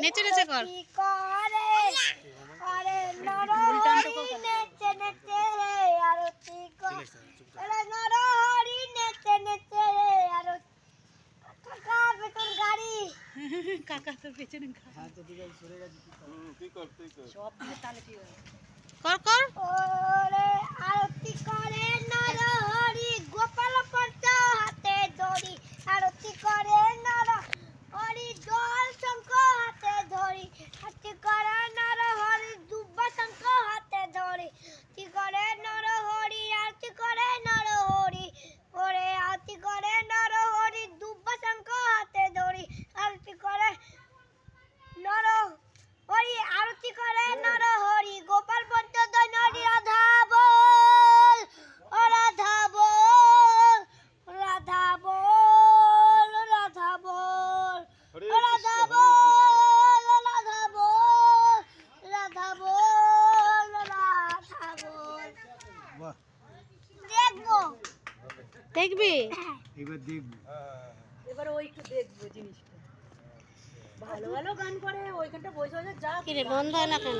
নেচে নেচে কর। কাকা তোর পেছনে সব দিয়ে তালে কি কর কর। ওরে আরতি করে নরহরি গোপাল পঞ্চ হাতে ধরি আরতি করে নরহরি জল শঙ্খ হাতে ধরি আরতি করে নরহরি দুব্বা শঙ্খ হাতে ধরি আরতি করে নরহরি আরতি করে নরহরি ওরে আরতি করে নরহরি দুব্বা শঙ্খ হাতে ধরি আরতি করে নরহরি আরতি করে নরহরি গোপাল পঞ্চ দৈনরি রাধা বল ও রাধা বল রাধা বল রাধা বল রাধা বল রাধা বল রাধা বল রাধা বল। দেখবো দেখবি এবার দেখবো। এবার ওই একটু দেখবো জিনিসটা ভালো ভালো গান করে ওইখানটা বসে বসে যা কিরে বন্ধ হয় না কেন?